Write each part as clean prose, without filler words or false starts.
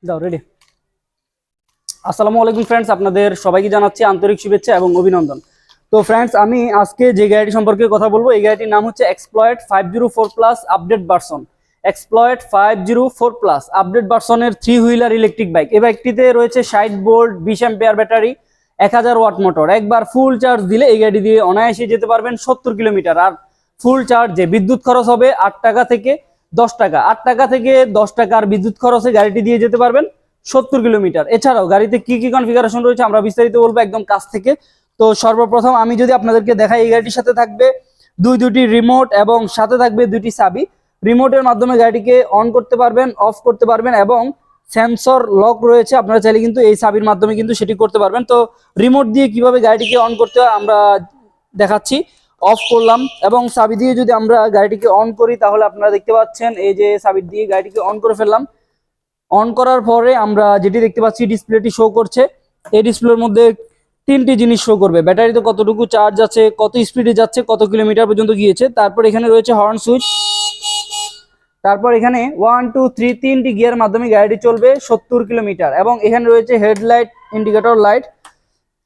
দাও রেডি। আসসালামু আলাইকুম ফ্রেন্ডস, আপনাদের সবাইকে জানাচ্ছি আন্তরিক শুভেচ্ছা এবং অভিনন্দন। তো ফ্রেন্ডস, আমি আজকে যে গাড়িটি সম্পর্কে কথা বলবো, এই গাড়িটির নাম হচ্ছে এক্সপ্লয়েড 504 প্লাস আপডেট ভার্সন। এক্সপ্লয়েড 504 প্লাস আপডেট ভার্সনের 3 হুইলার ইলেকট্রিক বাইক। এই বাইকটিতে রয়েছে 60 volt 20 ampere battery, 1000 watt motor. একবার ফুল চার্জ দিলে এই গাড়ি দিয়ে অনায়াসে যেতে পারবেন 70 কিলোমিটার। আর ফুল চার্জে বিদ্যুৎ খরচ হবে 8 টাকা থেকে 10 টাকা। 8 টাকা থেকে 10 টাকার বিদ্যুৎ খরচে গাড়িটি দিয়ে যেতে পারবেন 70 কিলোমিটার। এছাড়াও গাড়িতে কি কি কনফিগারেশন রয়েছে আমরা বিস্তারিত বলবো একদম কাছ থেকে। তো সর্বপ্রথম আমি যদি আপনাদেরকে দেখাই, এই গাড়িটির সাথে থাকবে দুটি রিমোট এবং সাথে থাকবে দুটি চাবি। রিমোটের মাধ্যমে গাড়িটিকে অন করতে পারবেন, অফ করতে পারবেন এবং সেন্সর লক রয়েছে, আপনারা চাইলে কিন্তু এই চাবির মাধ্যমে কিন্তু সেটি করতে পারবেন। তো রিমোট দিয়ে কিভাবে গাড়িটিকে অন করতে হয় আমরা দেখাচ্ছি। অফ করলাম এবং চাবি দিয়ে যদি আমরা গাড়িটিকে অন করি তাহলে আপনারা দেখতে পাচ্ছেন এই যে চাবি দিয়ে গাড়িটিকে অন করে ফেললাম। অন করার পরে আমরা যেটি দেখতে পাচ্ছি ডিসপ্লেটি শো করছে। এই ডিসপ্লের মধ্যে তিনটি জিনিস শো করবে: ব্যাটারিতে কতটুকু চার্জ আছে, কত স্পিডে যাচ্ছে, কত কিলোমিটার পর্যন্ত গিয়েছে। তারপর এখানে রয়েছে হর্ন সুইচ। তারপর এখানে 1 2 3 তিনটি গিয়ার মাধ্যমে গাড়িটি চলবে 70 কিলোমিটার। এবং এখানে রয়েছে হেডলাইট, ইন্ডিকেটর লাইট।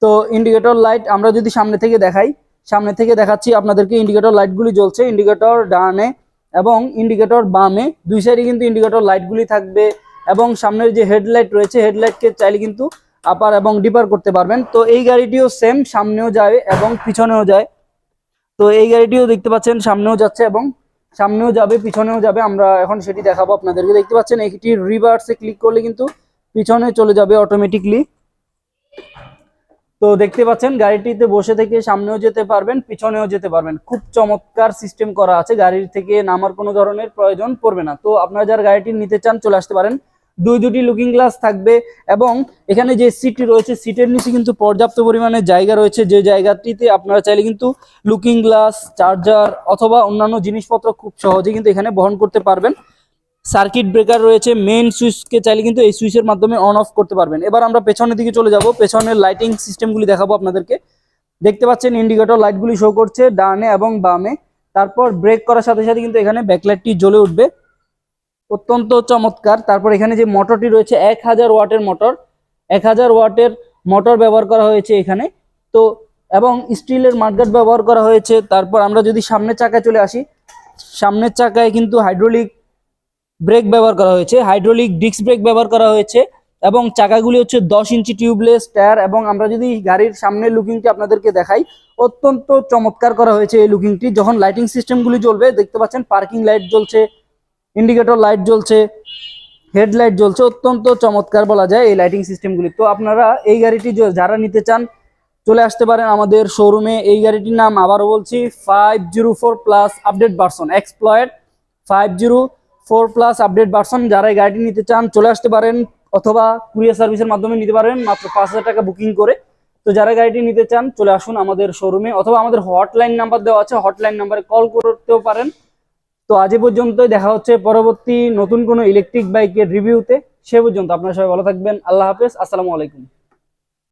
তো ইন্ডিকেটর লাইট আমরা যদি সামনে থেকে দেখাই, সামনে থেকে দেখাচ্ছি আপনাদেরকে। ইন্ডিকেটর লাইটগুলি জ্বলছে, ইন্ডিকেটর ডানে এবং ইন্ডিকেটর বামে, দুই সাইডে কিন্তু ইন্ডিকেটর লাইটগুলি থাকবে। এবং সামনের যে হেডলাইট রয়েছে, হেডলাইটকে চাইলে কিন্তু আপার এবং ডিপার করতে পারবেন। তো এই গাড়িটিও সেম, সামনেও যায় এবং পিছনেও যায়। তো এই গাড়িটিও দেখতে পাচ্ছেন সামনেও যাচ্ছে এবং সামনেও যাবে, পিছনেও যাবে। আমরা এখন সেটি দেখাবো আপনাদেরকে। দেখতে পাচ্ছেন এটি রিভার্সে ক্লিক করলে কিন্তু পিছনে চলে যাবে অটোমেটিকলি। তো দেখতে পাচ্ছেন গাড়িটিতে বসে থেকে সামনেও যেতে পারবেন, পিছনেও যেতে পারবেন। খুব চমৎকার সিস্টেম করা আছে, গাড়ির থেকে নামার কোনো ধরনের প্রয়োজন পড়বে না। তো আপনারা যারা গাড়িটি নিতে চান চলে আসতে পারেন। দুটি লুকিং গ্লাস থাকবে এবং এখানে যে সিটটি রয়েছে সিটের নিচে কিন্তু পর্যাপ্ত পরিমাণে জায়গা রয়েছে, যে জায়গাটিতে আপনারা চাইলে কিন্তু লুকিং গ্লাস, চার্জার অথবা অন্যান্য জিনিসপত্র খুব সহজে কিন্তু এখানে বহন করতে পারবেন। সার্কিট ব্রেকার রয়েছে, মেইন সুইচকে চাইলে কিন্তু এই সুইচের মাধ্যমে অন অফ করতে পারবেন। এবার আমরা পেছনের দিকে চলে যাব, পেছনের লাইটিং সিস্টেমগুলি দেখাবো আপনাদেরকে। দেখতে পাচ্ছেন ইন্ডিকেটর লাইটগুলি শো করছে ডানে এবং বামে। তারপর ব্রেক করার সাথে সাথে কিন্তু এখানে ব্যাকলাইটটি জ্বলে উঠবে, অত্যন্ত চমৎকার। তারপর এখানে যে মোটরটি রয়েছে 1000 ওয়াটের মোটর, 1000 ওয়াটের মোটর ব্যবহার করা হয়েছে এখানে। তো এবং স্টিলের মাডগার্ড ব্যবহার করা হয়েছে। তারপর আমরা যদি সামনের চাকায় চলে আসি, সামনের চাকায় কিন্তু হাইড্রোলিক ব্রেক ব্যবহার করা হয়েছে, হাইড্রোলিক ডিস্ক ব্রেক ব্যবহার করা হয়েছে। এবং চাকাগুলি হচ্ছে 10 ইঞ্চি টিউবলেস টায়ার। এবং আমরা যদি গাড়ির সামনের লুকিংটি আপনাদেরকে দেখাই, অত্যন্ত চমৎকার করা হয়েছে এই লুকিংটি। যখন লাইটিং সিস্টেমগুলি জ্বলবে দেখতে পাচ্ছেন পার্কিং লাইট জ্বলছে, ইন্ডিকেটর লাইট জ্বলছে, হেডলাইট জ্বলছে। অত্যন্ত চমৎকার বলা যায় এই লাইটিং সিস্টেমগুলি। তো আপনারা এই গাড়িটি যারা নিতে চান চলে আসতে পারেন আমাদের শোরুমে। এই গাড়িটির নাম আবারও বলছি 504 প্লাস আপডেট ভার্সন, এক্সপ্লয়েড 504 প্লাস আপডেট ভার্সন। যারা এই গাড়িটি নিতে চান চলে আসতে পারেন, অথবা কুরিয়ার সার্ভিসের মাধ্যমে নিতে পারেন মাত্র 5000 টাকা বুকিং করে। তো যারা গাড়িটি নিতে চান চলে আসুন আমাদের শোরুমে, অথবা আমাদের হটলাইন নাম্বার দেওয়া আছে, হটলাইন নাম্বারে কল করতেও পারেন। তো আজ পর্যন্তই, দেখা হচ্ছে পরবর্তী নতুন কোনো ইলেকট্রিক বাইকের রিভিউতে। সে পর্যন্ত আপনারা সবাই ভালো থাকবেন। আল্লাহ হাফেজ, আসসালামু আলাইকুম।